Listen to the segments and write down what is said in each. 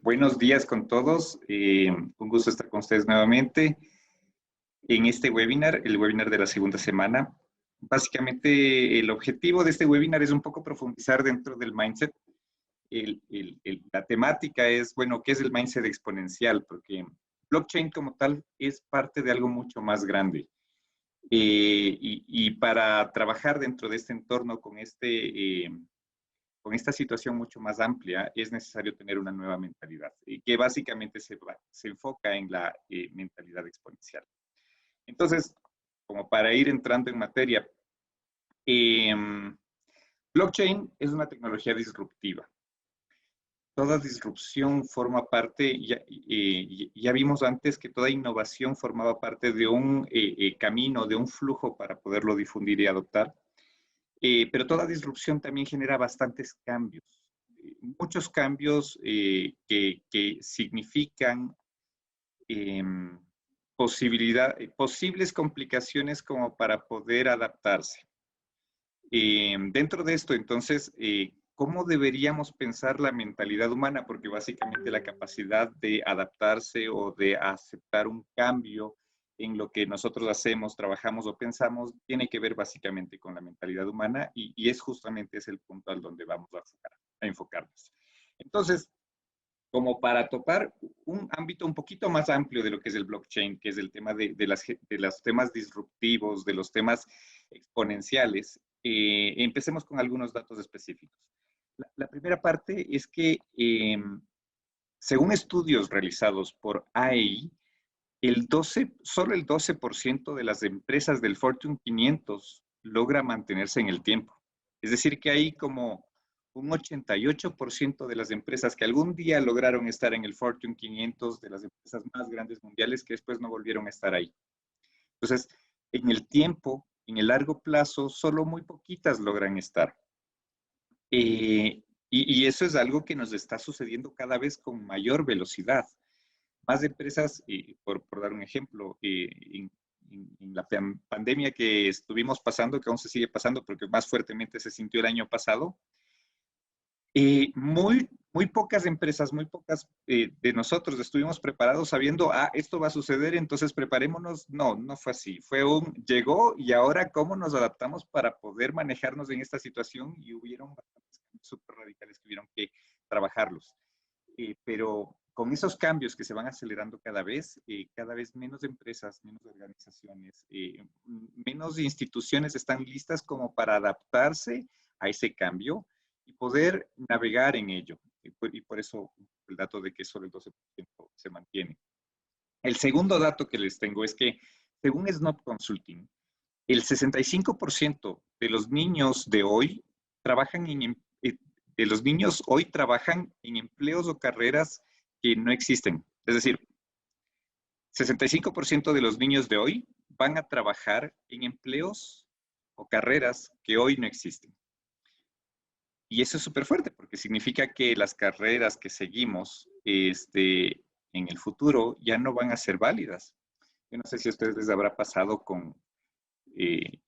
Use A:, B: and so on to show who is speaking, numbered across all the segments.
A: Buenos días con todos. Un gusto estar con ustedes nuevamente en este webinar, el webinar de la segunda semana. Básicamente, el objetivo de este webinar es un poco profundizar dentro del mindset. La temática es, bueno, ¿qué es el mindset exponencial? Porque blockchain como tal es parte de algo mucho más grande. Y para trabajar dentro de este entorno con esta situación mucho más amplia, es necesario tener una nueva mentalidad, que básicamente se enfoca en la mentalidad exponencial. Entonces, como para ir entrando en materia, eh, blockchain es una tecnología disruptiva. Toda disrupción forma parte, ya vimos antes que toda innovación formaba parte de un camino, de un flujo para poderlo difundir y adoptar. Pero toda disrupción también genera bastantes cambios. Muchos cambios que significan eh, posibles complicaciones como para poder adaptarse. Dentro de esto, entonces, ¿cómo deberíamos pensar la mentalidad humana? Porque básicamente la capacidad de adaptarse o de aceptar un cambio en lo que nosotros hacemos, trabajamos o pensamos, tiene que ver básicamente con la mentalidad humana y es justamente ese el punto al donde vamos a enfocarnos. Entonces, como para topar un ámbito un poquito más amplio de lo que es el blockchain, que es el tema de los temas disruptivos, de los temas exponenciales, empecemos con algunos datos específicos. La primera parte es que, según estudios realizados por AEI, solo el 12% de las empresas del Fortune 500 logra mantenerse en el tiempo. Es decir, que hay como un 88% de las empresas que algún día lograron estar en el Fortune 500, de las empresas más grandes mundiales, que después no volvieron a estar ahí. Entonces, en el tiempo, en el largo plazo, solo muy poquitas logran estar. Y eso es algo que nos está sucediendo cada vez con mayor velocidad. Más empresas, por dar un ejemplo, en la pandemia que estuvimos pasando, que aún se sigue pasando, porque más fuertemente se sintió el año pasado, muy pocas empresas, muy pocas de nosotros estuvimos preparados sabiendo, esto va a suceder, entonces preparémonos. No, no fue así. Llegó y ahora cómo nos adaptamos para poder manejarnos en esta situación y hubieron bastantes cambios súper radicales que hubieron que trabajarlos. Pero con esos cambios que se van acelerando cada vez menos empresas, menos organizaciones, menos instituciones están listas como para adaptarse a ese cambio y poder navegar en ello. Y por eso el dato de que solo el 12% se mantiene. El segundo dato que les tengo es que, según Snob Consulting, el 65% de los niños de hoy trabajan en empleos o carreras que no existen. Es decir, 65% de los niños de hoy van a trabajar en empleos o carreras que hoy no existen. Y eso es súper fuerte porque significa que las carreras que seguimos en el futuro ya no van a ser válidas. Yo no sé si a ustedes les habrá pasado con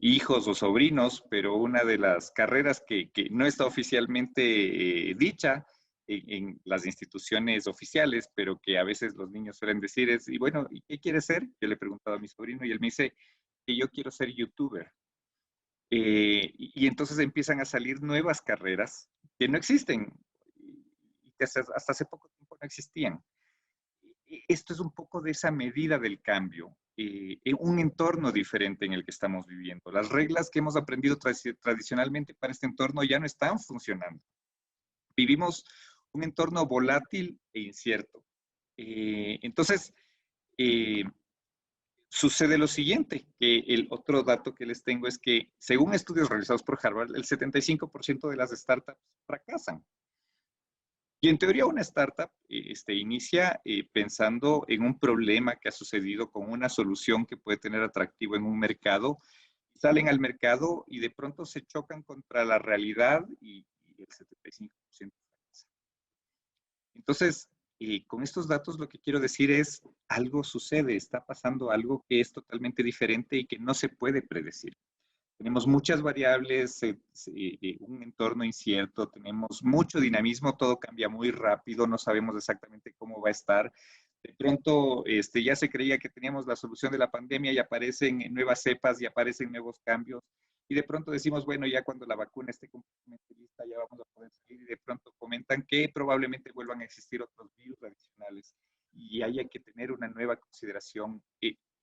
A: hijos o sobrinos, pero una de las carreras que no está oficialmente dicha en las instituciones oficiales, pero que a veces los niños suelen decir es, y bueno, ¿y qué quieres ser? Yo le he preguntado a mi sobrino y él me dice que yo quiero ser youtuber. Y entonces empiezan a salir nuevas carreras que no existen y que hasta hace poco tiempo no existían. Esto es un poco de esa medida del cambio, en un entorno diferente en el que estamos viviendo. Las reglas que hemos aprendido tradicionalmente para este entorno ya no están funcionando. Vivimos un entorno volátil e incierto. Entonces, sucede lo siguiente, que el otro dato que les tengo es que, según estudios realizados por Harvard, el 75% de las startups fracasan. Y en teoría una startup inicia pensando en un problema que ha sucedido con una solución que puede tener atractivo en un mercado. Salen al mercado y de pronto se chocan contra la realidad y el 75% fracasa. Entonces, con estos datos lo que quiero decir es, algo sucede, está pasando algo que es totalmente diferente y que no se puede predecir. Tenemos muchas variables, un entorno incierto, tenemos mucho dinamismo, todo cambia muy rápido, no sabemos exactamente cómo va a estar. De pronto, ya se creía que teníamos la solución de la pandemia y aparecen nuevas cepas y aparecen nuevos cambios. Y de pronto decimos, bueno, ya cuando la vacuna esté completamente lista, ya vamos a poder salir. Y de pronto comentan que probablemente vuelvan a existir otros virus adicionales y haya que tener una nueva consideración.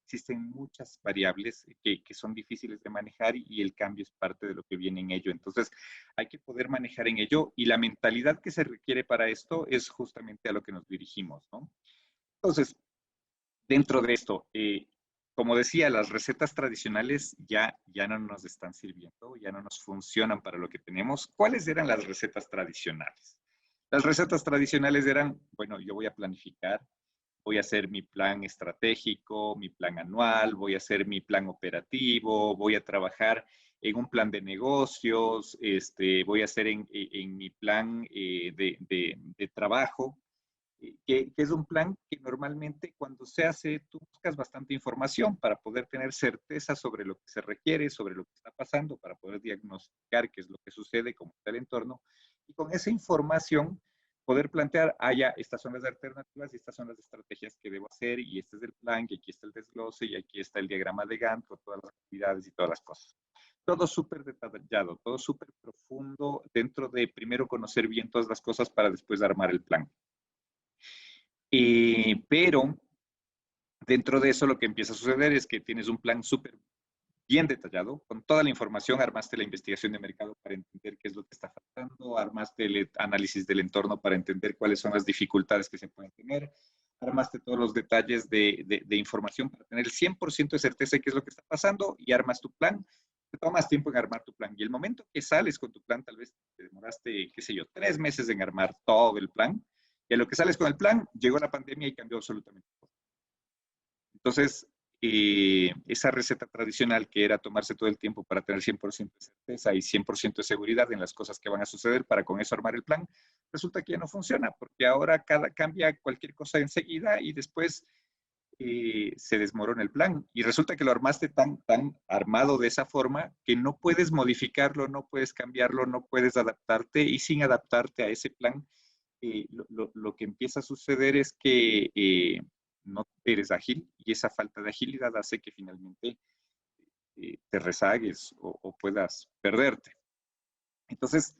A: Existen muchas variables que son difíciles de manejar y el cambio es parte de lo que viene en ello. Entonces, hay que poder manejar en ello y la mentalidad que se requiere para esto es justamente a lo que nos dirigimos, ¿no? Entonces, dentro de esto, como decía, las recetas tradicionales ya no nos están sirviendo, ya no nos funcionan para lo que tenemos. ¿Cuáles eran las recetas tradicionales? Las recetas tradicionales eran, bueno, yo voy a planificar, voy a hacer mi plan estratégico, mi plan anual, voy a hacer mi plan operativo, voy a trabajar en un plan de negocios, voy a hacer en mi plan de trabajo, que es un plan que normalmente cuando se hace, tú buscas bastante información para poder tener certeza sobre lo que se requiere, sobre lo que está pasando, para poder diagnosticar qué es lo que sucede, cómo está el entorno, y con esa información poder plantear, ya, estas son las alternativas y estas son las estrategias que debo hacer, y este es el plan, y aquí está el desglose, y aquí está el diagrama de Gantt, con todas las actividades y todas las cosas. Todo súper detallado, todo súper profundo, dentro de primero conocer bien todas las cosas para después armar el plan. Pero dentro de eso lo que empieza a suceder es que tienes un plan súper bien detallado, con toda la información, armaste la investigación de mercado para entender qué es lo que está faltando, armaste el análisis del entorno para entender cuáles son las dificultades que se pueden tener, armaste todos los detalles de información para tener el 100% de certeza de qué es lo que está pasando y armas tu plan. Te tomas tiempo en armar tu plan y el momento que sales con tu plan, tal vez te demoraste, qué sé yo, 3 meses en armar todo el plan, y a lo que sales con el plan, llegó la pandemia y cambió absolutamente todo. Entonces, esa receta tradicional que era tomarse todo el tiempo para tener 100% de certeza y 100% de seguridad en las cosas que van a suceder para con eso armar el plan, resulta que ya no funciona, porque ahora cambia cualquier cosa enseguida y después se desmorona el plan. Y resulta que lo armaste tan armado de esa forma que no puedes modificarlo, no puedes cambiarlo, no puedes adaptarte, y sin adaptarte a ese plan, lo que empieza a suceder es que no eres ágil, y esa falta de agilidad hace que finalmente te rezagues o puedas perderte. Entonces,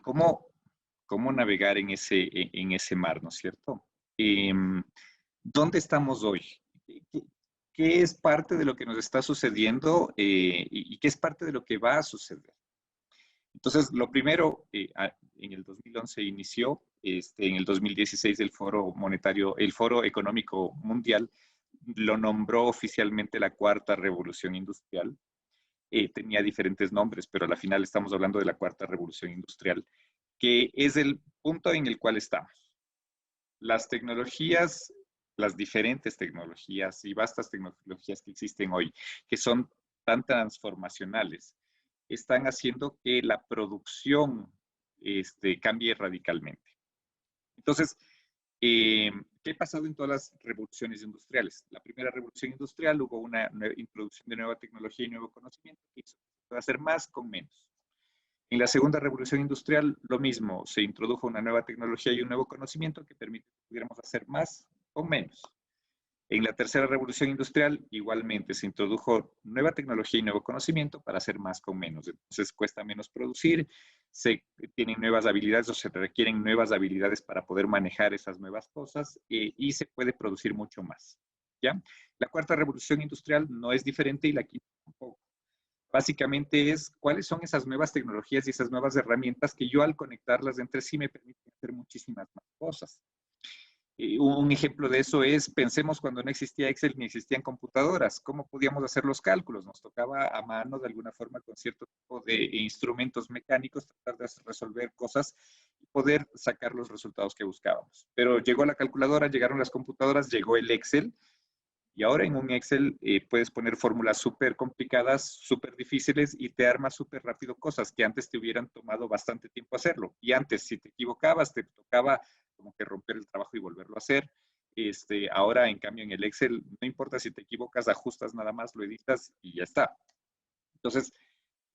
A: ¿cómo navegar en ese mar, ¿no es cierto? ¿Dónde estamos hoy? ¿Qué, qué es parte de lo que nos está sucediendo y qué es parte de lo que va a suceder? Entonces, lo primero, en el 2011 inició, en el 2016 el Foro Monetario, el Foro Económico Mundial lo nombró oficialmente la Cuarta Revolución Industrial. Tenía diferentes nombres, pero al final estamos hablando de la Cuarta Revolución Industrial, que es el punto en el cual estamos. Las tecnologías, las diferentes tecnologías y vastas tecnologías que existen hoy, que son tan transformacionales, están haciendo que la producción cambie radicalmente. Entonces, ¿qué ha pasado en todas las revoluciones industriales? La primera revolución industrial hubo una introducción de nueva tecnología y nuevo conocimiento que hizo que se pueda hacer más con menos. En la segunda revolución industrial, lo mismo, se introdujo una nueva tecnología y un nuevo conocimiento que permite que pudiéramos hacer más con menos. En la tercera revolución industrial, igualmente, se introdujo nueva tecnología y nuevo conocimiento para hacer más con menos. Entonces, cuesta menos producir, se tienen nuevas habilidades o se requieren nuevas habilidades para poder manejar esas nuevas cosas y se puede producir mucho más. ¿Ya? La cuarta revolución industrial no es diferente y la quinta tampoco. Básicamente es cuáles son esas nuevas tecnologías y esas nuevas herramientas que yo al conectarlas entre sí me permiten hacer muchísimas más cosas. Un ejemplo de eso es, pensemos cuando no existía Excel ni existían computadoras, ¿cómo podíamos hacer los cálculos? Nos tocaba a mano, de alguna forma, con cierto tipo de instrumentos mecánicos, tratar de resolver cosas y poder sacar los resultados que buscábamos. Pero llegó la calculadora, llegaron las computadoras, llegó el Excel, y ahora en un Excel puedes poner fórmulas súper complicadas, súper difíciles, y te arma súper rápido cosas que antes te hubieran tomado bastante tiempo hacerlo. Y antes, si te equivocabas, te tocaba como que romper el trabajo y volverlo a hacer. Ahora, en cambio, en el Excel, no importa si te equivocas, ajustas nada más, lo editas y ya está. Entonces,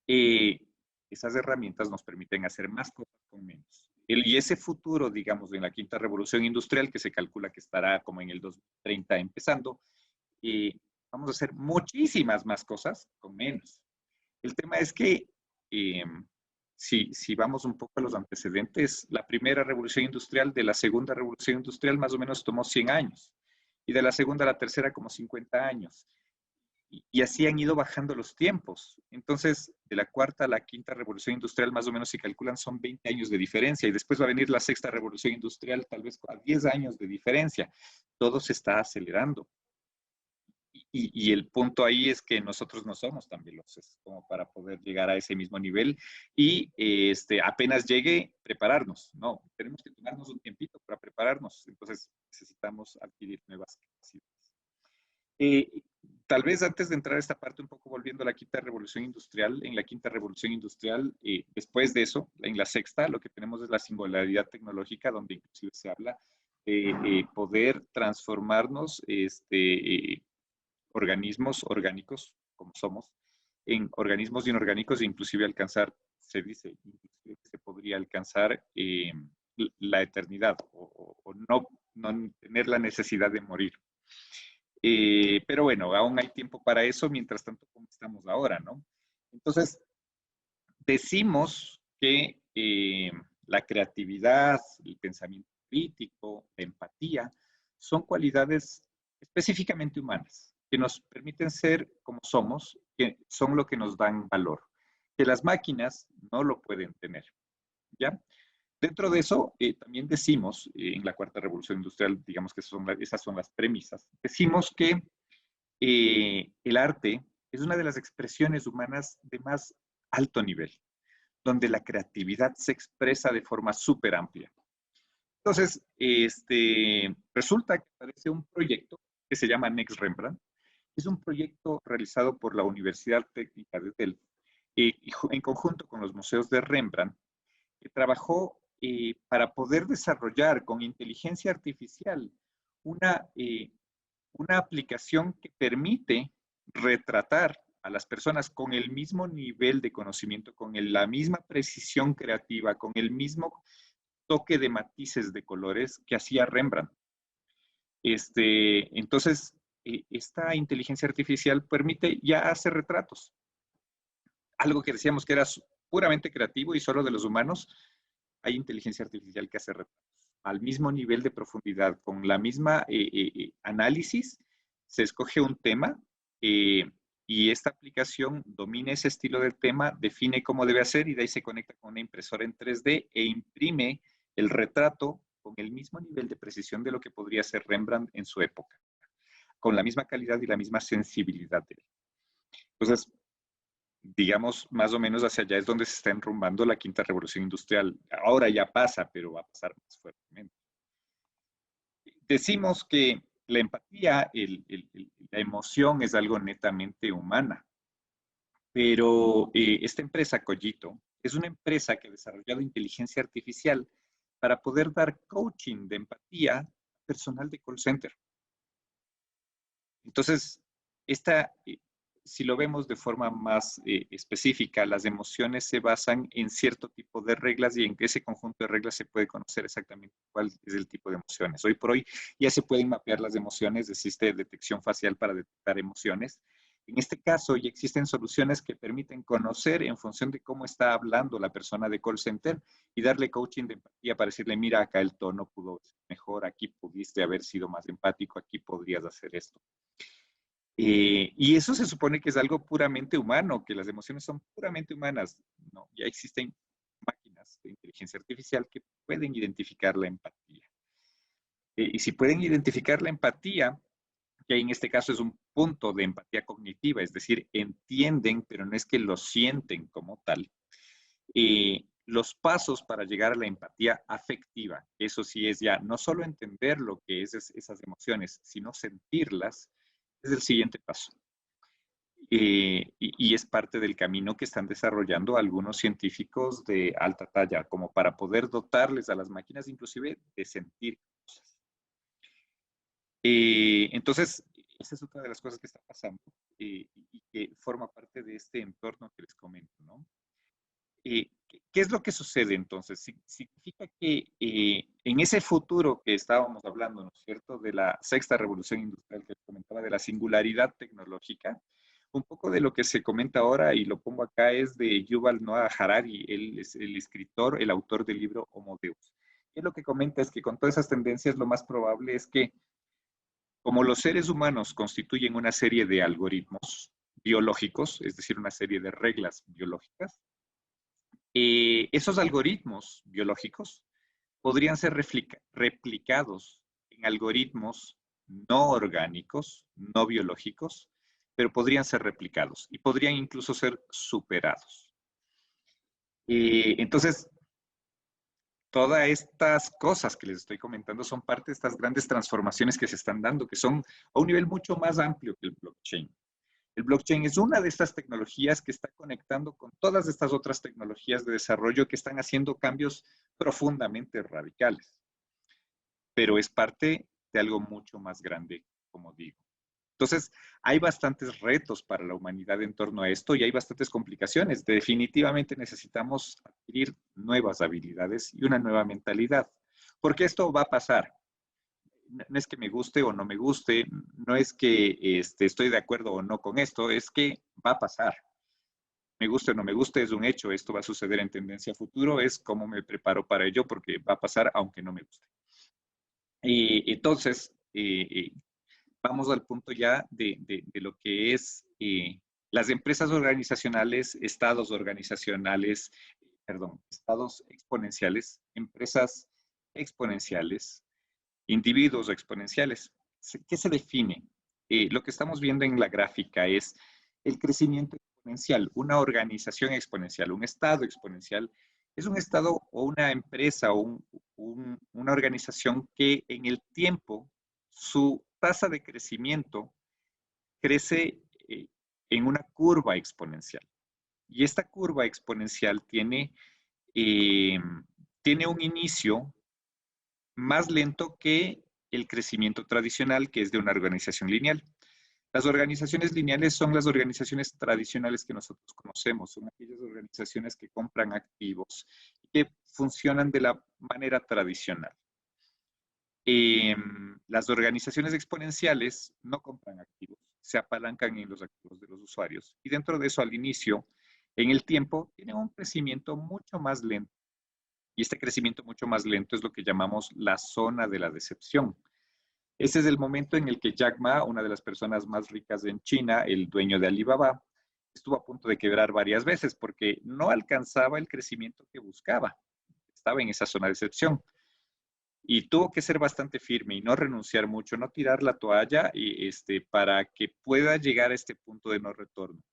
A: esas herramientas nos permiten hacer más cosas con menos. Y ese futuro, digamos, en la quinta revolución industrial, que se calcula que estará como en el 2030 empezando, vamos a hacer muchísimas más cosas con menos. El tema es que eh, si vamos un poco a los antecedentes, la primera revolución industrial de la segunda revolución industrial más o menos tomó 100 años y de la segunda a la tercera como 50 años. Y así han ido bajando los tiempos. Entonces, de la cuarta a la quinta revolución industrial, más o menos si calculan, son 20 años de diferencia. Y después va a venir la sexta revolución industrial, tal vez a 10 años de diferencia. Todo se está acelerando. Y el punto ahí es que nosotros no somos tan veloces como para poder llegar a ese mismo nivel y apenas llegue, prepararnos. No, tenemos que tomarnos un tiempito para prepararnos. Entonces necesitamos adquirir nuevas capacidades. Eh, Tal vez antes de entrar a esta parte, un poco volviendo a la quinta revolución industrial, en la quinta revolución industrial, después de eso, en la sexta, lo que tenemos es la singularidad tecnológica, donde inclusive se habla de poder transformarnos organismos orgánicos, como somos, en organismos inorgánicos e inclusive alcanzar, se dice, inclusive que se podría alcanzar la eternidad o no tener la necesidad de morir. Pero bueno, aún hay tiempo para eso, mientras tanto como estamos ahora, ¿no? Entonces, decimos que la creatividad, el pensamiento crítico, la empatía, son cualidades específicamente humanas, que nos permiten ser como somos, que son lo que nos dan valor, que las máquinas no lo pueden tener, ¿ya? Dentro de eso, también decimos, en la cuarta revolución industrial, digamos que esas son las premisas, decimos que el arte es una de las expresiones humanas de más alto nivel, donde la creatividad se expresa de forma súper amplia. Entonces, resulta que aparece un proyecto que se llama Next Rembrandt. Es un proyecto realizado por la Universidad Técnica de Delft en conjunto con los museos de Rembrandt, que trabajó para poder desarrollar con inteligencia artificial una, una aplicación que permite retratar a las personas con el mismo nivel de conocimiento, con la misma precisión creativa, con el mismo toque de matices de colores que hacía Rembrandt. Entonces, esta inteligencia artificial permite ya hacer retratos. Algo que decíamos que era puramente creativo y solo de los humanos, hay inteligencia artificial que hace retratos al mismo nivel de profundidad, con la misma análisis, se escoge un tema y esta aplicación domina ese estilo del tema, define cómo debe hacer y de ahí se conecta con una impresora en 3D e imprime el retrato con el mismo nivel de precisión de lo que podría ser Rembrandt en su época, con la misma calidad y la misma sensibilidad de él. Entonces, digamos, más o menos hacia allá es donde se está enrumbando la quinta revolución industrial. Ahora ya pasa, pero va a pasar más fuertemente. Decimos que la empatía, la emoción es algo netamente humana, pero esta empresa, Cogito, es una empresa que ha desarrollado inteligencia artificial para poder dar coaching de empatía a personal de call center. Entonces, si lo vemos de forma más específica, las emociones se basan en cierto tipo de reglas y en ese conjunto de reglas se puede conocer exactamente cuál es el tipo de emociones. Hoy por hoy ya se pueden mapear las emociones, existe detección facial para detectar emociones. En este caso, ya existen soluciones que permiten conocer en función de cómo está hablando la persona de call center y darle coaching de empatía para decirle, mira, acá el tono pudo ser mejor, aquí pudiste haber sido más empático, aquí podrías hacer esto. Y eso se supone que es algo puramente humano, que las emociones son puramente humanas. No, ya existen máquinas de inteligencia artificial que pueden identificar la empatía. Y si pueden identificar la empatía, que en este caso es un punto de empatía cognitiva, es decir, entienden, pero no es que lo sienten como tal. Los pasos para llegar a la empatía afectiva, eso sí es ya no solo entender lo que es esas emociones, sino sentirlas, es el siguiente paso. Y es parte del camino que están desarrollando algunos científicos de alta talla, como para poder dotarles a las máquinas inclusive de sentir cosas. Entonces, esa es otra de las cosas que está pasando y que forma parte de este entorno que les comento, ¿no? ¿Qué es lo que sucede entonces? Significa que en ese futuro que estábamos hablando, ¿no es cierto?, de la sexta revolución industrial que comentaba, de la singularidad tecnológica, un poco de lo que se comenta ahora, y lo pongo acá, es de Yuval Noah Harari. Él es el escritor, el autor del libro Homo Deus. Y lo que comenta es que con todas esas tendencias lo más probable es que, como los seres humanos constituyen una serie de algoritmos biológicos, es decir, una serie de reglas biológicas, esos algoritmos biológicos podrían ser replicados en algoritmos no orgánicos, no biológicos, pero podrían ser replicados y podrían incluso ser superados. Entonces, todas estas cosas que les estoy comentando son parte de estas grandes transformaciones que se están dando, que son a un nivel mucho más amplio que el blockchain. El blockchain es una de estas tecnologías que está conectando con todas estas otras tecnologías de desarrollo que están haciendo cambios profundamente radicales, pero es parte de algo mucho más grande, como digo. Entonces, hay bastantes retos para la humanidad en torno a esto y hay bastantes complicaciones. Definitivamente necesitamos adquirir nuevas habilidades y una nueva mentalidad, porque esto va a pasar. No es que me guste o no me guste, no es que estoy de acuerdo o no con esto, es que va a pasar. Me guste o no me guste, es un hecho, esto va a suceder en tendencia a futuro, es cómo me preparo para ello, porque va a pasar aunque no me guste. Entonces, vamos al punto ya de lo que es las empresas organizacionales, estados exponenciales, empresas exponenciales, individuos exponenciales. ¿Qué se define? Lo que estamos viendo en la gráfica es el crecimiento exponencial, una organización exponencial, un estado exponencial. Es un estado o una empresa o una organización que en el tiempo su tasa de crecimiento crece en una curva exponencial. Y esta curva exponencial eh, tiene un inicio más lento que el crecimiento tradicional, que es de una organización lineal. Las organizaciones lineales son las organizaciones tradicionales que nosotros conocemos, son aquellas organizaciones que compran activos y que funcionan de la manera tradicional. Las organizaciones exponenciales no compran activos, se apalancan en los activos de los usuarios y dentro de eso al inicio, en el tiempo, tienen un crecimiento mucho más lento. Y este crecimiento mucho más lento es lo que llamamos la zona de la decepción. Ese es el momento en el que Jack Ma, una de las personas más ricas en China, el dueño de Alibaba, estuvo a punto de quebrar varias veces porque no alcanzaba el crecimiento que buscaba. Estaba en esa zona de decepción. Y tuvo que ser bastante firme y no renunciar mucho, no tirar la toalla para que pueda llegar a este punto de no retorno.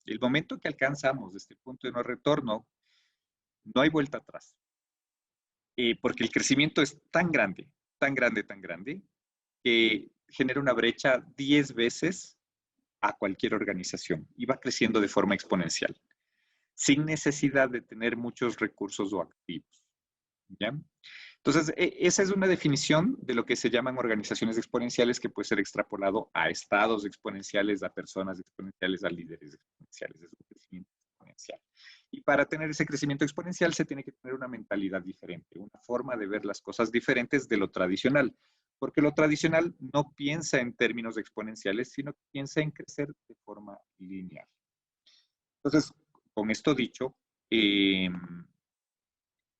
A: El momento que alcanzamos este punto de no retorno, no hay vuelta atrás. Porque el crecimiento es tan grande, tan grande, tan grande, que genera una brecha 10 veces a cualquier organización y va creciendo de forma exponencial, sin necesidad de tener muchos recursos o activos. ¿Ya? Entonces, esa es una definición de lo que se llaman organizaciones exponenciales que puede ser extrapolado a estados exponenciales, a personas exponenciales, a líderes exponenciales. Es un crecimiento exponencial. Y para tener ese crecimiento exponencial se tiene que tener una mentalidad diferente, una forma de ver las cosas diferentes de lo tradicional, porque lo tradicional no piensa en términos exponenciales, sino que piensa en crecer de forma lineal. Entonces, con esto dicho,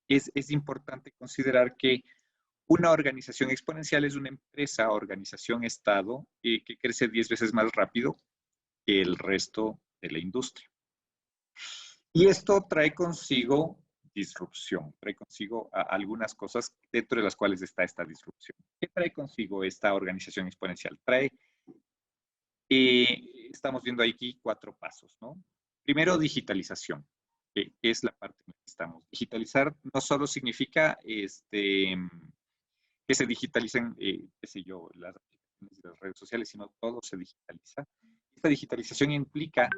A: es importante considerar que una organización exponencial es una empresa, organización, estado, que crece 10 veces más rápido que el resto de la industria. Y esto trae consigo disrupción, trae consigo algunas cosas dentro de las cuales está esta disrupción. ¿Qué trae consigo esta organización exponencial? Estamos viendo aquí 4 pasos, ¿no? Primero, digitalización, que es la parte en la que estamos. Digitalizar no solo significa que se digitalicen, qué sé yo, las aplicaciones de las redes sociales, sino todo se digitaliza. Esta digitalización implica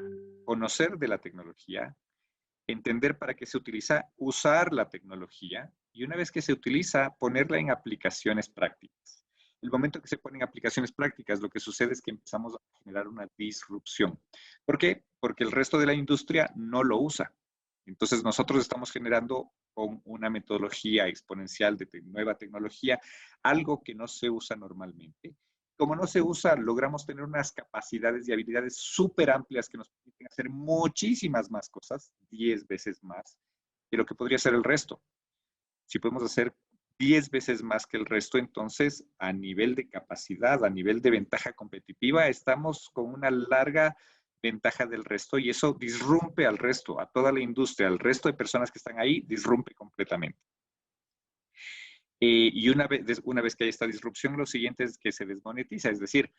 A: conocer de la tecnología, entender para qué se utiliza, usar la tecnología y una vez que se utiliza, ponerla en aplicaciones prácticas. El momento que se ponen aplicaciones prácticas, lo que sucede es que empezamos a generar una disrupción. ¿Por qué? Porque el resto de la industria no lo usa. Entonces nosotros estamos generando con una metodología exponencial de nueva tecnología algo que no se usa normalmente. Como no se usa, logramos tener unas capacidades y habilidades súper amplias que nos permiten hacer muchísimas más cosas, 10 veces más, que lo que podría ser el resto. Si podemos hacer 10 veces más que el resto, entonces a nivel de capacidad, a nivel de ventaja competitiva, estamos con una larga ventaja del resto y eso disrumpe al resto, a toda la industria, al resto de personas que están ahí, disrumpe completamente. Y una vez que hay esta disrupción, lo siguiente es que se desmonetiza, es decir,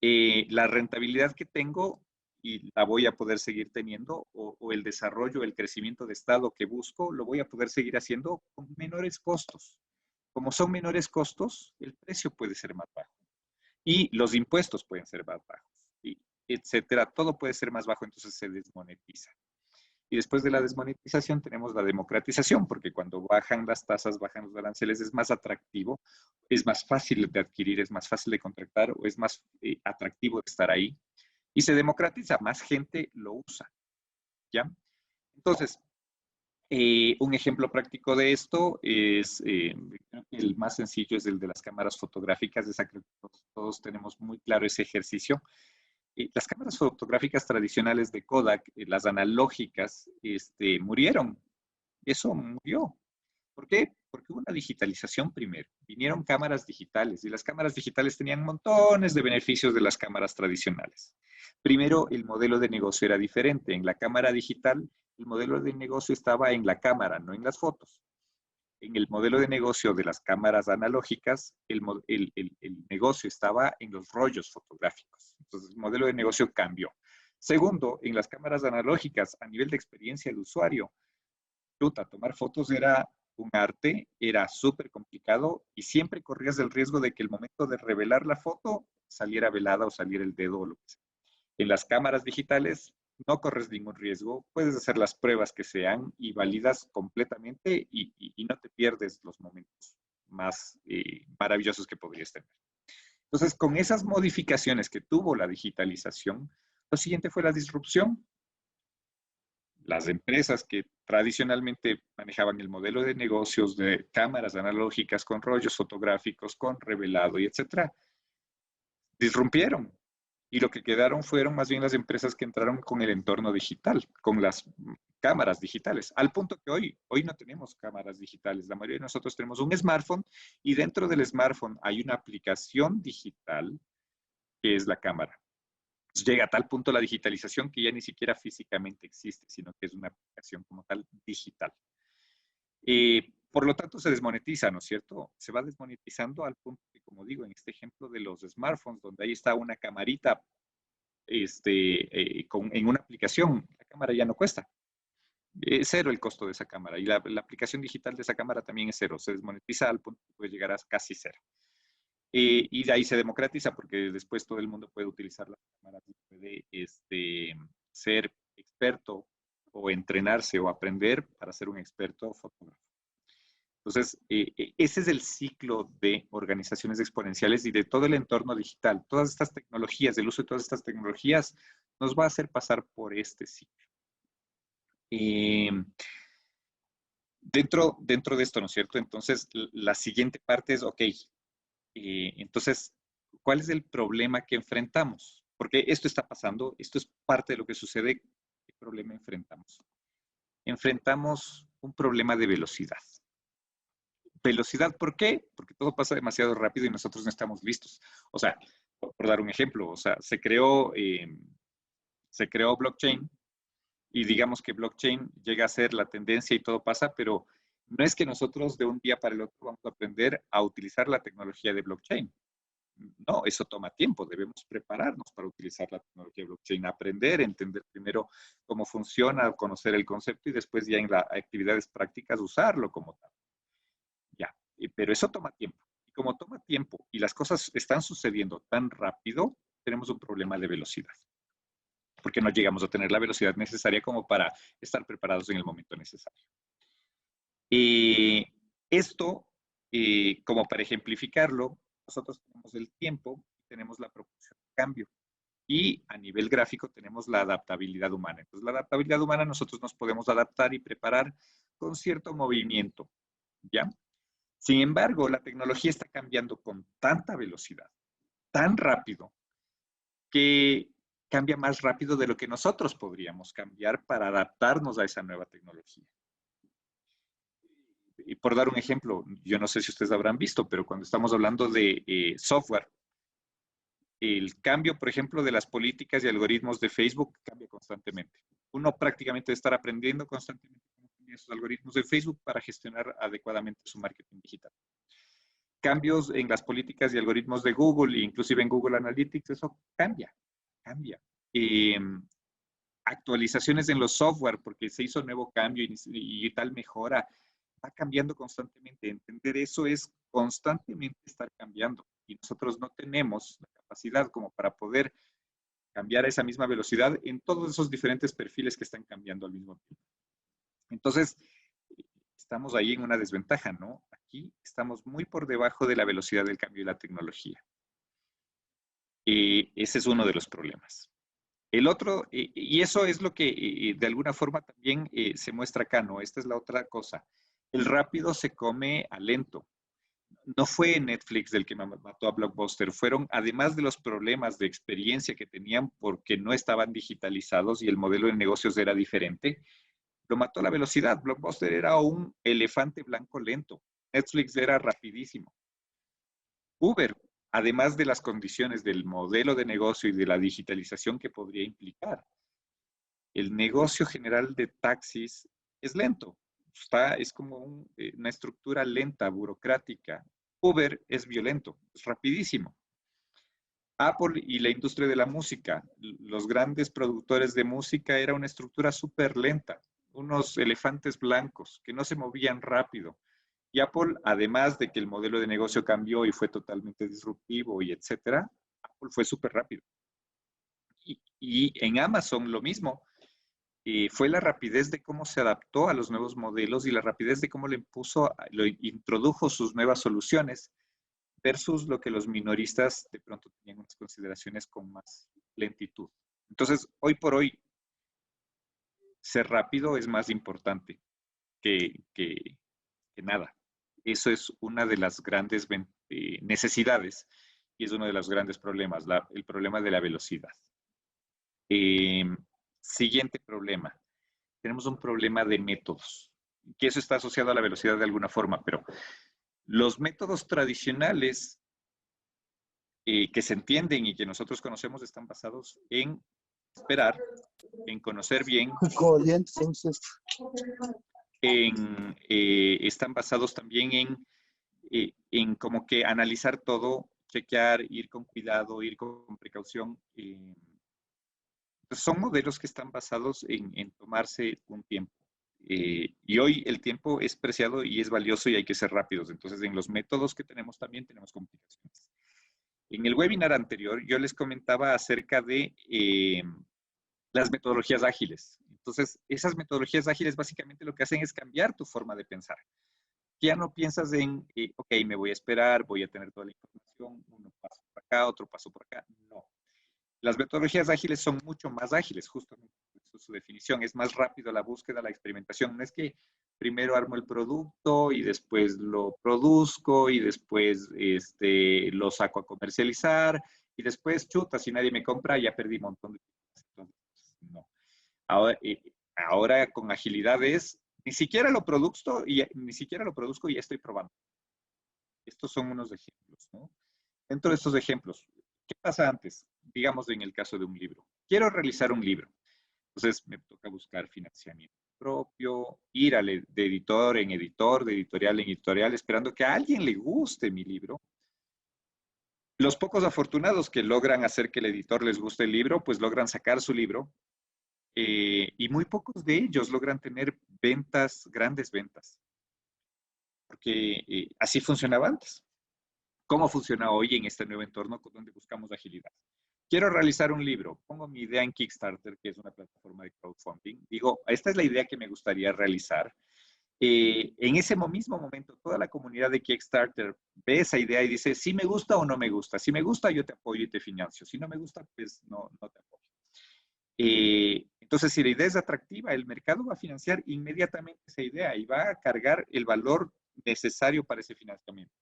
A: la rentabilidad que tengo y la voy a poder seguir teniendo, o el desarrollo, el crecimiento de estado que busco, lo voy a poder seguir haciendo con menores costos. Como son menores costos, el precio puede ser más bajo y los impuestos pueden ser más bajos, y etcétera. Todo puede ser más bajo, entonces se desmonetiza. Y después de la desmonetización tenemos la democratización, porque cuando bajan las tasas, bajan los aranceles, es más atractivo, es más fácil de adquirir, es más fácil de contratar o es más atractivo de estar ahí. Y se democratiza, más gente lo usa, ¿ya? Entonces, un ejemplo práctico de esto es, el más sencillo es el de las cámaras fotográficas, esa creo que todos tenemos muy claro ese ejercicio. Las cámaras fotográficas tradicionales de Kodak, las analógicas, murieron. Eso murió. ¿Por qué? Porque hubo una digitalización primero. Vinieron cámaras digitales y las cámaras digitales tenían montones de beneficios de las cámaras tradicionales. Primero, el modelo de negocio era diferente. En la cámara digital, el modelo de negocio estaba en la cámara, no en las fotos. En el modelo de negocio de las cámaras analógicas, el negocio estaba en los rollos fotográficos. Entonces, el modelo de negocio cambió. Segundo, en las cámaras analógicas, a nivel de experiencia del usuario, tomar fotos era un arte, era súper complicado y siempre corrías el riesgo de que el momento de revelar la foto saliera velada o saliera el dedo o lo que sea. En las cámaras digitales no corres ningún riesgo, puedes hacer las pruebas que sean y validas completamente y no te pierdes los momentos más maravillosos que podrías tener. Entonces, con esas modificaciones que tuvo la digitalización, lo siguiente fue la disrupción. Las empresas que tradicionalmente manejaban el modelo de negocios de cámaras analógicas con rollos fotográficos, con revelado y etcétera, disrumpieron. Y lo que quedaron fueron más bien las empresas que entraron con el entorno digital, con las cámaras digitales, al punto que hoy no tenemos cámaras digitales. La mayoría de nosotros tenemos un smartphone y dentro del smartphone hay una aplicación digital que es la cámara. Llega a tal punto la digitalización que ya ni siquiera físicamente existe, sino que es una aplicación como tal digital. Por lo tanto, se desmonetiza, ¿no es cierto? Se va desmonetizando al punto que, como digo, en este ejemplo de los smartphones, donde ahí está una camarita en una aplicación, la cámara ya no cuesta. Es cero el costo de esa cámara y la aplicación digital de esa cámara también es cero. Se desmonetiza al punto que puede llegar a casi cero. Y de ahí se democratiza porque después todo el mundo puede utilizar las cámaras y puede ser experto o entrenarse o aprender para ser un experto fotógrafo. Entonces, ese es el ciclo de organizaciones exponenciales y de todo el entorno digital. Todas estas tecnologías, el uso de todas estas tecnologías nos va a hacer pasar por este ciclo. Eh, dentro de esto, ¿no es cierto? Entonces, la siguiente parte es, ok, entonces, ¿cuál es el problema que enfrentamos? Porque esto está pasando, esto es parte de lo que sucede. ¿Qué problema enfrentamos? Enfrentamos un problema de velocidad. Velocidad, ¿por qué? Porque todo pasa demasiado rápido y nosotros no estamos listos. O sea, por dar un ejemplo, o sea, se creó blockchain y digamos que blockchain llega a ser la tendencia y todo pasa, pero no es que nosotros de un día para el otro vamos a aprender a utilizar la tecnología de blockchain. No, eso toma tiempo. Debemos prepararnos para utilizar la tecnología de blockchain, aprender, entender primero cómo funciona, conocer el concepto y después ya en las actividades prácticas usarlo como tal. Ya, pero eso toma tiempo. Y como toma tiempo y las cosas están sucediendo tan rápido, tenemos un problema de velocidad, porque no llegamos a tener la velocidad necesaria como para estar preparados en el momento necesario. Esto, como para ejemplificarlo, nosotros tenemos el tiempo, tenemos la proporción de cambio. Y a nivel gráfico tenemos la adaptabilidad humana. Entonces, la adaptabilidad humana nosotros nos podemos adaptar y preparar con cierto movimiento, ¿ya? Sin embargo, la tecnología está cambiando con tanta velocidad, tan rápido, que cambia más rápido de lo que nosotros podríamos cambiar para adaptarnos a esa nueva tecnología. Y por dar un ejemplo, yo no sé si ustedes habrán visto, pero cuando estamos hablando de software, el cambio, por ejemplo, de las políticas y algoritmos de Facebook cambia constantemente. Uno prácticamente debe estar aprendiendo constantemente cómo cambiar esos algoritmos de Facebook para gestionar adecuadamente su marketing digital. Cambios en las políticas y algoritmos de Google, inclusive en Google Analytics, eso cambia, cambia. Eh, Actualizaciones en los software, porque se hizo nuevo cambio y tal mejora, va cambiando constantemente. Entender eso es constantemente estar cambiando y nosotros no tenemos la capacidad como para poder cambiar a esa misma velocidad en todos esos diferentes perfiles que están cambiando al mismo tiempo. Entonces, estamos ahí en una desventaja, ¿no? Aquí estamos muy por debajo de la velocidad del cambio de la tecnología. Ese es uno de los problemas. El otro, y eso es lo que de alguna forma también se muestra acá, ¿no? Esta es la otra cosa. El rápido se come a lento. No fue Netflix el que mató a Blockbuster, fueron, además de los problemas de experiencia que tenían porque no estaban digitalizados y el modelo de negocios era diferente, lo mató la velocidad. Blockbuster era un elefante blanco lento. Netflix era rapidísimo. Uber, además de las condiciones del modelo de negocio y de la digitalización que podría implicar, el negocio general de taxis es lento. Es como una estructura lenta, burocrática. Uber es violento, es rapidísimo. Apple y la industria de la música, los grandes productores de música, era una estructura súper lenta, unos elefantes blancos que no se movían rápido. Y Apple, además de que el modelo de negocio cambió y fue totalmente disruptivo y etcétera, Apple fue súper rápido. Y en Amazon lo mismo. Fue la rapidez de cómo se adaptó a los nuevos modelos y la rapidez de cómo lo introdujo sus nuevas soluciones versus lo que los minoristas de pronto tenían unas consideraciones con más lentitud. Entonces, hoy por hoy, ser rápido es más importante que nada. Eso es una de las grandes necesidades y es uno de los grandes problemas, el problema de la velocidad. Eh, Siguiente problema. Tenemos un problema de métodos, que eso está asociado a la velocidad de alguna forma, pero los métodos tradicionales que se entienden y que nosotros conocemos están basados en esperar, en conocer bien, están basados también en como que analizar todo, chequear, ir con cuidado, ir con precaución. Son modelos que están basados en tomarse un tiempo. Y hoy el tiempo es preciado y es valioso y hay que ser rápidos. Entonces, en los métodos que tenemos también tenemos complicaciones. En el webinar anterior yo les comentaba acerca de las metodologías ágiles. Entonces, esas metodologías ágiles básicamente lo que hacen es cambiar tu forma de pensar. Ya no piensas en, ok, me voy a esperar, voy a tener toda la información, uno paso por acá, otro paso por acá. No. Las metodologías ágiles son mucho más ágiles, justamente. Eso es su definición. Es más rápido la búsqueda, la experimentación. No es que primero armo el producto y después lo produzco y después lo saco a comercializar y después, chuta, si nadie me compra, ya perdí un montón de tiempo. Entonces, no. Ahora con agilidad es, ni siquiera lo produzco y ya estoy probando. Estos son unos ejemplos, ¿no? Dentro de estos ejemplos, ¿qué pasa antes? Digamos en el caso de un libro. Quiero realizar un libro. Entonces me toca buscar financiamiento propio, ir de editor en editor, de editorial en editorial, esperando que a alguien le guste mi libro. Los pocos afortunados que logran hacer que el editor les guste el libro, pues logran sacar su libro y muy pocos de ellos logran tener ventas, grandes ventas, porque así funcionaba antes. ¿Cómo funciona hoy en este nuevo entorno donde buscamos agilidad? Quiero realizar un libro, pongo mi idea en Kickstarter, que es una plataforma de crowdfunding, digo, esta es la idea que me gustaría realizar, En ese mismo momento, toda la comunidad de Kickstarter ve esa idea y dice, si me gusta o no me gusta. Si me gusta, yo te apoyo y te financio. Si no me gusta, pues no te apoyo. Entonces, si la idea es atractiva, el mercado va a financiar inmediatamente esa idea y va a cargar el valor necesario para ese financiamiento.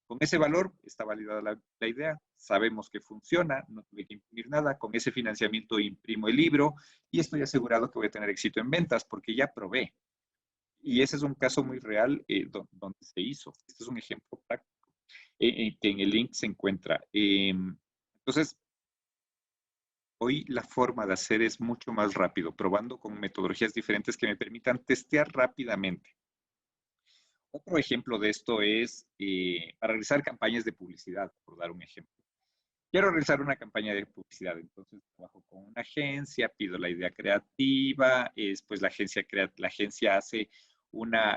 A: Con ese valor está validada la idea, sabemos que funciona, no tuve que imprimir nada, con ese financiamiento imprimo el libro y estoy asegurado que voy a tener éxito en ventas porque ya probé. Y ese es un caso muy real donde se hizo. Este es un ejemplo práctico que en el link se encuentra. Entonces, hoy la forma de hacer es mucho más rápido, probando con metodologías diferentes que me permitan testear rápidamente. Otro ejemplo de esto es para realizar campañas de publicidad, por dar un ejemplo. Quiero realizar una campaña de publicidad, entonces trabajo con una agencia, pido la idea creativa, después la agencia hace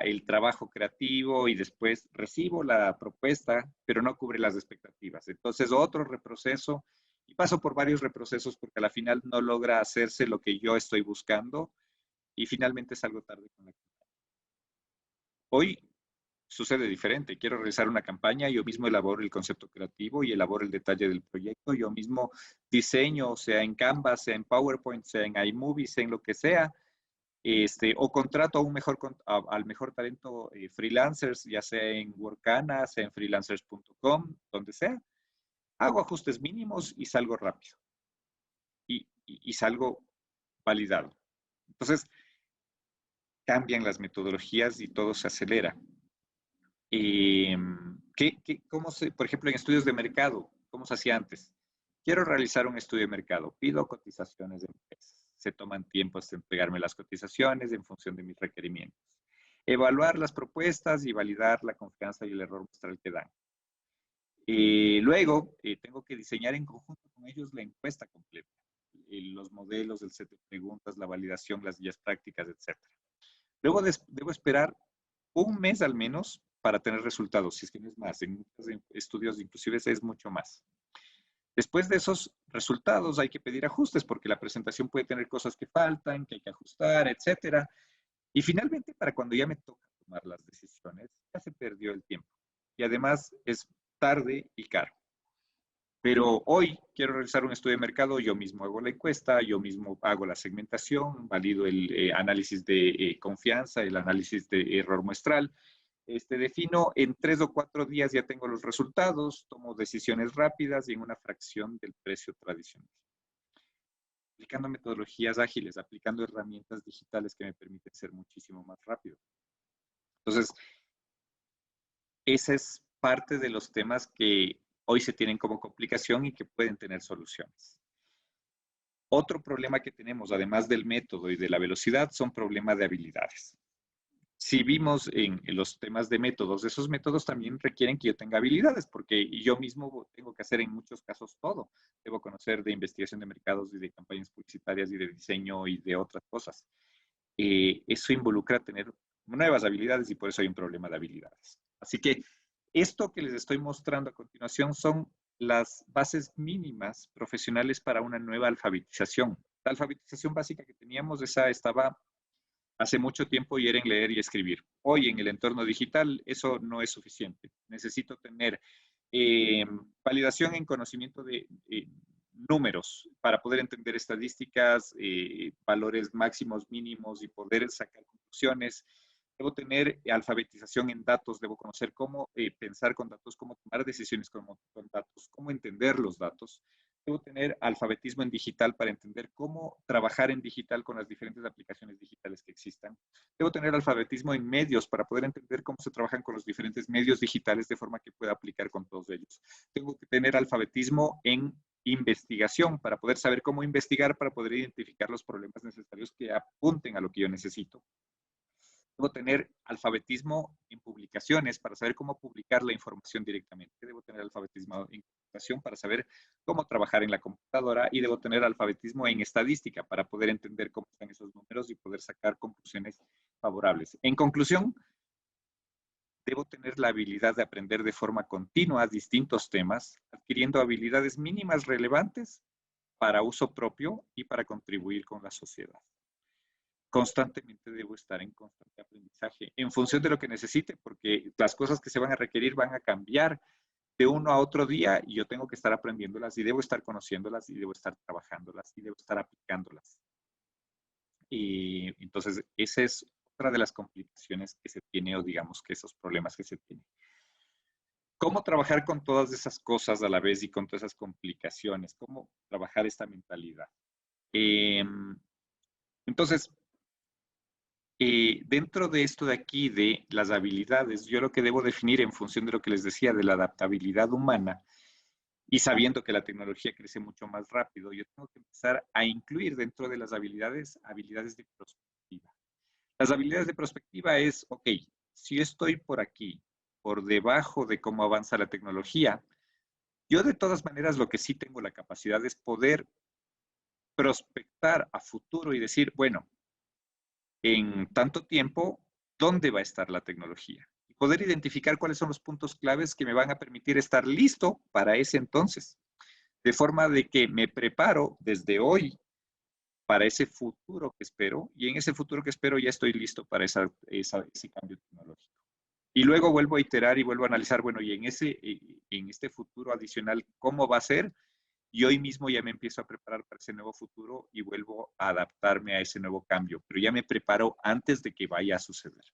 A: el trabajo creativo y después recibo la propuesta, pero no cubre las expectativas. Entonces otro reproceso y paso por varios reprocesos porque a la final no logra hacerse lo que yo estoy buscando y finalmente salgo tarde con la campaña. Hoy sucede diferente. Quiero realizar una campaña, yo mismo elaboro el concepto creativo y elaboro el detalle del proyecto, yo mismo diseño, sea en Canva, sea en PowerPoint, sea en iMovie, sea en lo que sea, o contrato a al mejor talento freelancers, ya sea en Workana, sea en freelancers.com, donde sea. Hago ajustes mínimos y salgo rápido. Y salgo validado. Entonces, cambian las metodologías y todo se acelera. Por ejemplo, en estudios de mercado, ¿cómo se hacía antes? Quiero realizar un estudio de mercado, pido cotizaciones de empresas. Se toman tiempos en entregarme las cotizaciones en función de mis requerimientos. Evaluar las propuestas y validar la confianza y el error muestral que dan. Luego, tengo que diseñar en conjunto con ellos la encuesta completa, los modelos, el set de preguntas, la validación, las guías prácticas, etc. Luego debo esperar un mes al menos para tener resultados, si es que no es más. En muchos estudios inclusive es mucho más. Después de esos resultados hay que pedir ajustes porque la presentación puede tener cosas que faltan, que hay que ajustar, etcétera. Y finalmente, para cuando ya me toca tomar las decisiones, ya se perdió el tiempo. Y además es tarde y caro. Pero hoy quiero realizar un estudio de mercado, yo mismo hago la encuesta, yo mismo hago la segmentación, valido el análisis de confianza, el análisis de error muestral, defino en 3 o 4 días ya tengo los resultados, tomo decisiones rápidas y en una fracción del precio tradicional. Aplicando metodologías ágiles, aplicando herramientas digitales que me permiten ser muchísimo más rápido. Entonces, esa es parte de los temas que hoy se tienen como complicación y que pueden tener soluciones. Otro problema que tenemos, además del método y de la velocidad, son problemas de habilidades. Si vimos en los temas de métodos, esos métodos también requieren que yo tenga habilidades, porque yo mismo tengo que hacer en muchos casos todo. Debo conocer de investigación de mercados y de campañas publicitarias y de diseño y de otras cosas. Eso involucra tener nuevas habilidades y por eso hay un problema de habilidades. Así que esto que les estoy mostrando a continuación son las bases mínimas profesionales para una nueva alfabetización. La alfabetización básica que teníamos, esa estaba hace mucho tiempo y era en leer y escribir. Hoy en el entorno digital eso no es suficiente. Necesito tener validación en conocimiento de números para poder entender estadísticas, valores máximos, mínimos y poder sacar conclusiones. Debo tener alfabetización en datos, debo conocer cómo pensar con datos, cómo tomar decisiones con datos, cómo entender los datos. Debo tener alfabetismo en digital para entender cómo trabajar en digital con las diferentes aplicaciones digitales que existan. Debo tener alfabetismo en medios para poder entender cómo se trabajan con los diferentes medios digitales de forma que pueda aplicar con todos ellos. Tengo que tener alfabetismo en investigación para poder saber cómo investigar, para poder identificar los problemas necesarios que apunten a lo que yo necesito. Debo tener alfabetismo en publicaciones para saber cómo publicar la información directamente. Debo tener alfabetismo en computación para saber cómo trabajar en la computadora y debo tener alfabetismo en estadística para poder entender cómo están esos números y poder sacar conclusiones favorables. En conclusión, debo tener la habilidad de aprender de forma continua distintos temas, adquiriendo habilidades mínimas relevantes para uso propio y para contribuir con la sociedad. constantemente debo estar en constante aprendizaje en función de lo que necesite, porque las cosas que se van a requerir van a cambiar de uno a otro día y yo tengo que estar aprendiéndolas y debo estar conociéndolas y debo estar trabajándolas y debo estar aplicándolas. Y entonces, esa es otra de las complicaciones que se tiene o digamos que esos problemas que se tienen. ¿Cómo trabajar con todas esas cosas a la vez y con todas esas complicaciones? ¿Cómo trabajar esta mentalidad? Entonces, dentro de esto de aquí, de las habilidades, yo lo que debo definir en función de lo que les decía, de la adaptabilidad humana, y sabiendo que la tecnología crece mucho más rápido, yo tengo que empezar a incluir dentro de las habilidades, habilidades de prospectiva. Las habilidades de prospectiva es, ok, si yo estoy por aquí, por debajo de cómo avanza la tecnología, yo de todas maneras lo que sí tengo la capacidad es poder prospectar a futuro y decir, bueno, en tanto tiempo, ¿dónde va a estar la tecnología? Y poder identificar cuáles son los puntos claves que me van a permitir estar listo para ese entonces. De forma de que me preparo desde hoy para ese futuro que espero y en ese futuro que espero ya estoy listo para ese cambio tecnológico. Y luego vuelvo a iterar y vuelvo a analizar, bueno, y en este futuro adicional, ¿cómo va a ser? Y hoy mismo ya me empiezo a preparar para ese nuevo futuro y vuelvo a adaptarme a ese nuevo cambio, pero ya me preparo antes de que vaya a suceder.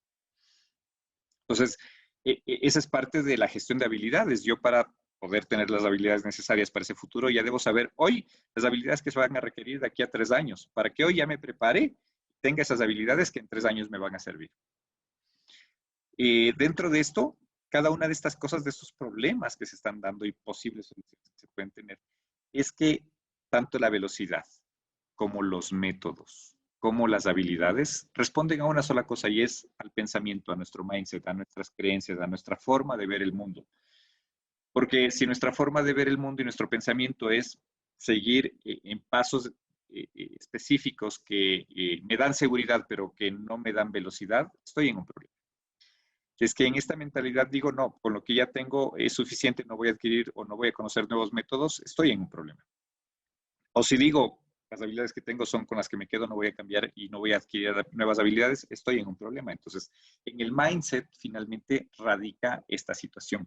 A: Entonces, esa es parte de la gestión de habilidades. Yo para poder tener las habilidades necesarias para ese futuro, ya debo saber hoy las habilidades que se van a requerir de aquí a 3 años, para que hoy ya me prepare, tenga esas habilidades que en 3 años me van a servir. Dentro de esto, cada una de estas cosas, de estos problemas que se están dando y posibles soluciones que se pueden tener, es que tanto la velocidad como los métodos, como las habilidades, responden a una sola cosa y es al pensamiento, a nuestro mindset, a nuestras creencias, a nuestra forma de ver el mundo. Porque si nuestra forma de ver el mundo y nuestro pensamiento es seguir en pasos específicos que me dan seguridad, pero que no me dan velocidad, estoy en un problema. Si es que en esta mentalidad digo, no, con lo que ya tengo es suficiente, no voy a adquirir o no voy a conocer nuevos métodos, estoy en un problema. O si digo, las habilidades que tengo son con las que me quedo, no voy a cambiar y no voy a adquirir nuevas habilidades, estoy en un problema. Entonces, en el mindset finalmente radica esta situación.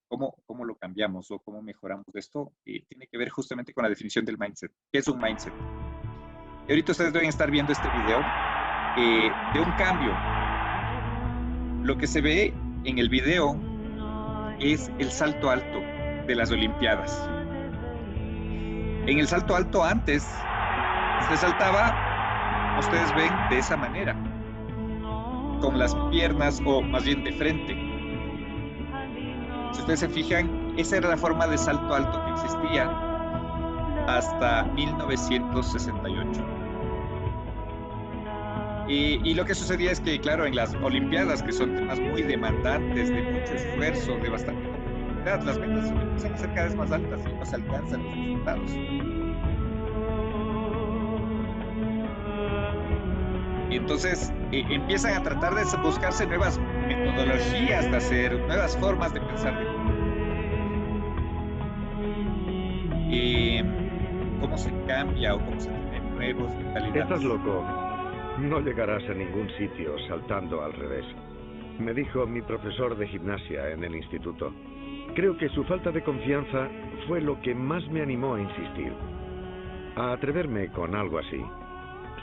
A: ¿Cómo lo cambiamos o cómo mejoramos esto? Tiene que ver justamente con la definición del mindset. ¿Qué es un mindset? Y ahorita ustedes deben estar viendo este video de un cambio. Lo que se ve en el video es el salto alto de las Olimpiadas. En el salto alto antes se saltaba, ustedes ven, de esa manera, con las piernas o más bien de frente. Si ustedes se fijan, esa era la forma de salto alto que existía hasta 1968. Y lo que sucedía es que, claro, en las Olimpiadas, que son temas muy demandantes, de mucho esfuerzo, de bastante competitividad, las metas empiezan a ser cada vez más altas y no se alcanzan los resultados. Y entonces empiezan a tratar de buscarse nuevas metodologías de hacer, nuevas formas de pensar. ¿Cómo se cambia o cómo se tienen nuevos mentalidades?
B: Estás loco. No llegarás a ningún sitio saltando al revés, me dijo mi profesor de gimnasia en el instituto. Creo que su falta de confianza fue lo que más me animó a insistir, a atreverme con algo así.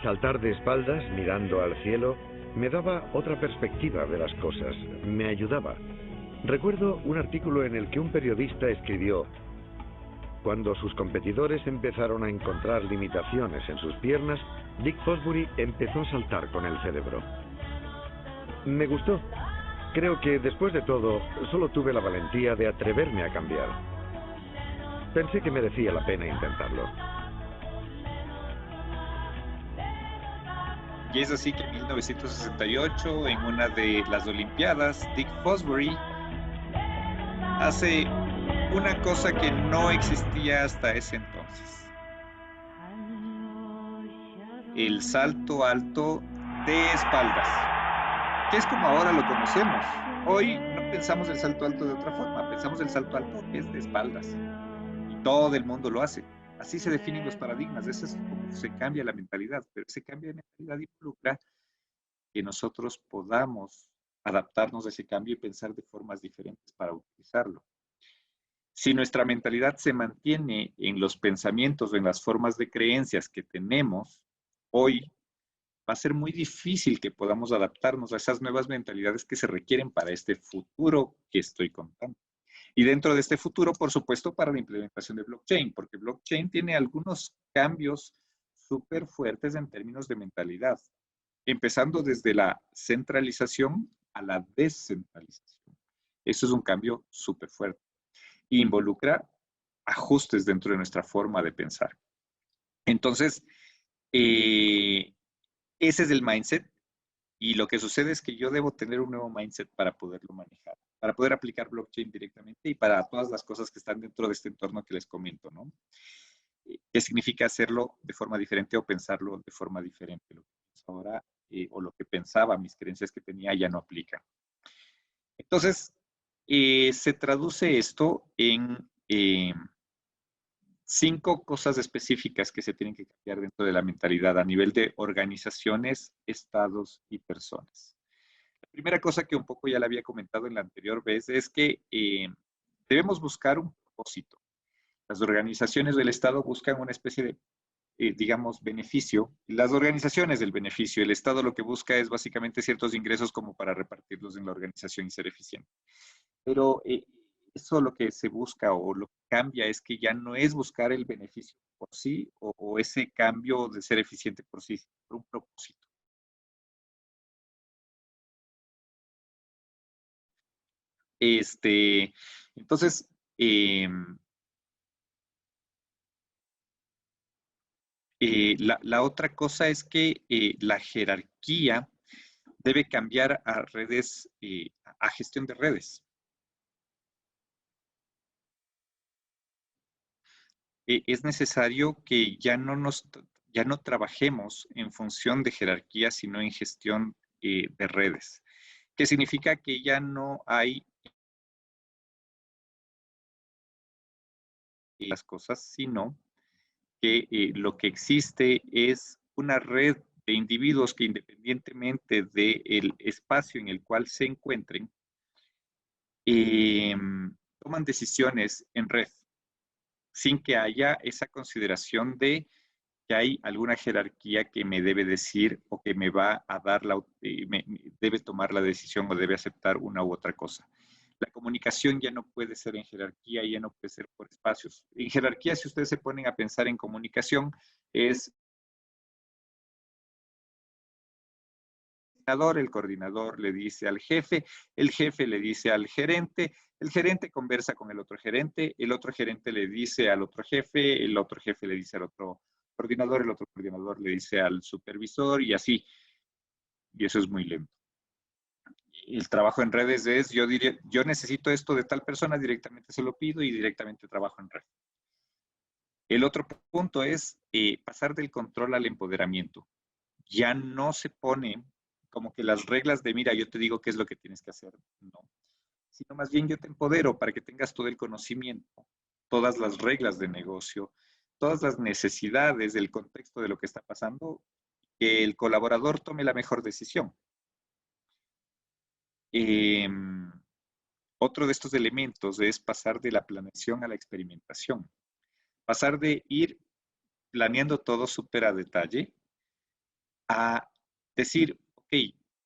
B: Saltar de espaldas mirando al cielo me daba otra perspectiva de las cosas, me ayudaba. Recuerdo un artículo en el que un periodista escribió: cuando sus competidores empezaron a encontrar limitaciones en sus piernas, Dick Fosbury empezó a saltar con el cerebro. Me gustó. Creo que después de todo, solo tuve la valentía de atreverme a cambiar. Pensé que merecía la pena intentarlo.
A: Y es así que en 1968, en una de las Olimpiadas, Dick Fosbury hace una cosa que no existía hasta ese entonces. El salto alto de espaldas, que es como ahora lo conocemos. Hoy no pensamos el salto alto de otra forma, pensamos el salto alto que es de espaldas. Y todo el mundo lo hace. Así se definen los paradigmas, eso es como se cambia la mentalidad, pero ese cambio de mentalidad involucra que nosotros podamos adaptarnos a ese cambio y pensar de formas diferentes para utilizarlo. Si nuestra mentalidad se mantiene en los pensamientos o en las formas de creencias que tenemos hoy, va a ser muy difícil que podamos adaptarnos a esas nuevas mentalidades que se requieren para este futuro que estoy contando. Y dentro de este futuro, por supuesto, para la implementación de blockchain, porque blockchain tiene algunos cambios súper fuertes en términos de mentalidad, empezando desde la centralización a la descentralización. Eso es un cambio súper fuerte. Involucra ajustes dentro de nuestra forma de pensar. Entonces, ese es el mindset y lo que sucede es que yo debo tener un nuevo mindset para poderlo manejar, para poder aplicar blockchain directamente y para todas las cosas que están dentro de este entorno que les comento, ¿no? ¿Qué significa hacerlo de forma diferente o pensarlo de forma diferente? Lo que pienso ahora o lo que pensaba, mis creencias que tenía ya no aplican. Entonces, se traduce esto en 5 cosas específicas que se tienen que cambiar dentro de la mentalidad a nivel de organizaciones, estados y personas. La primera cosa que un poco ya le había comentado en la anterior vez es que debemos buscar un propósito. Las organizaciones del Estado buscan una especie de, digamos, beneficio. Las organizaciones del beneficio, el Estado lo que busca es básicamente ciertos ingresos como para repartirlos en la organización y ser eficiente. Pero eso lo que se busca o lo que cambia es que ya no es buscar el beneficio por sí o ese cambio de ser eficiente por sí, por un propósito. Entonces, la otra cosa es que la jerarquía debe cambiar a redes, a gestión de redes. Es necesario que ya no trabajemos en función de jerarquía, sino en gestión de redes. ¿Qué significa? Que ya no hay las cosas, sino que lo que existe es una red de individuos que independientemente del espacio en el cual se encuentren, toman decisiones en red, sin que haya esa consideración de que hay alguna jerarquía que me debe decir o que me va a dar debe tomar la decisión o debe aceptar una u otra cosa. La comunicación ya no puede ser en jerarquía, ya no puede ser por espacios. En jerarquía, si ustedes se ponen a pensar en comunicación, es el coordinador le dice al jefe, el jefe le dice al gerente, el gerente conversa con el otro gerente le dice al otro jefe, el otro jefe le dice al otro coordinador, el otro coordinador le dice al supervisor y así. Y eso es muy lento. El trabajo en redes es, yo necesito esto de tal persona, directamente se lo pido y directamente trabajo en red. El otro punto es pasar del control al empoderamiento. Ya no se pone como que las reglas de, mira, yo te digo qué es lo que tienes que hacer, no. Sino más bien yo te empodero para que tengas todo el conocimiento, todas las reglas de negocio, todas las necesidades del contexto de lo que está pasando, que el colaborador tome la mejor decisión. Otro de estos elementos es pasar de la planeación a la experimentación. Pasar de ir planeando todo súper a detalle a decir, ok,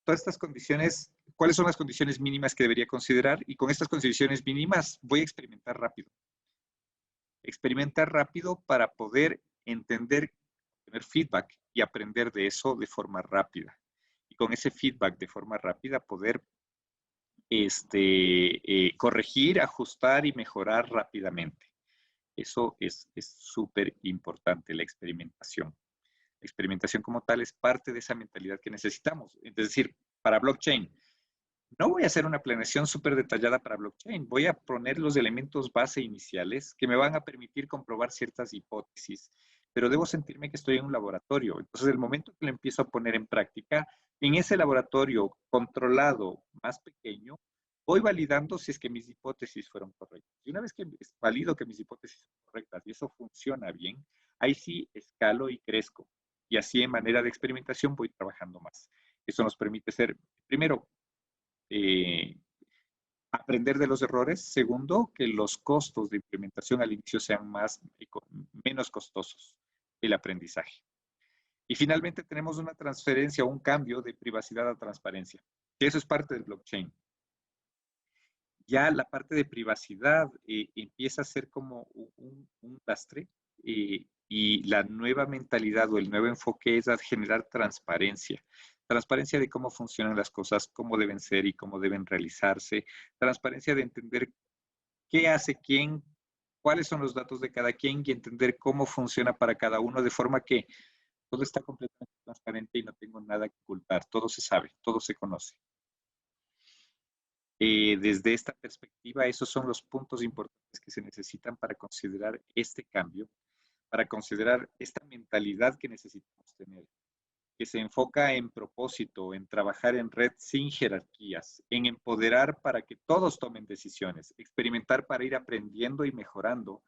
A: todas estas condiciones, ¿cuáles son las condiciones mínimas que debería considerar? Y con estas condiciones mínimas voy a experimentar rápido. Experimentar rápido para poder entender, tener feedback y aprender de eso de forma rápida. Y con ese feedback de forma rápida poder corregir, ajustar y mejorar rápidamente. Eso es súper importante, la experimentación. La experimentación como tal es parte de esa mentalidad que necesitamos. Es decir, para blockchain, no voy a hacer una planeación súper detallada para blockchain. Voy a poner los elementos base iniciales que me van a permitir comprobar ciertas hipótesis, pero debo sentirme que estoy en un laboratorio. Entonces, el momento que lo empiezo a poner en práctica, en ese laboratorio controlado más pequeño, voy validando si es que mis hipótesis fueron correctas. Y una vez que valido que mis hipótesis son correctas y eso funciona bien, ahí sí escalo y crezco. Y así en manera de experimentación voy trabajando más. Eso nos permite ser, primero, eh, aprender de los errores. Segundo, que los costos de implementación al inicio sean menos costosos el aprendizaje. Y finalmente tenemos una transferencia o un cambio de privacidad a transparencia, que eso es parte del blockchain. Ya la parte de privacidad empieza a ser como un lastre y la nueva mentalidad o el nuevo enfoque es a generar transparencia. Transparencia de cómo funcionan las cosas, cómo deben ser y cómo deben realizarse. Transparencia de entender qué hace quién, cuáles son los datos de cada quien y entender cómo funciona para cada uno de forma que todo está completamente transparente y no tengo nada que ocultar. Todo se sabe, todo se conoce. Desde esta perspectiva, esos son los puntos importantes que se necesitan para considerar este cambio, para considerar esta mentalidad que necesitamos tener, que se enfoca en propósito, en trabajar en red sin jerarquías, en empoderar para que todos tomen decisiones, experimentar para ir aprendiendo y mejorando.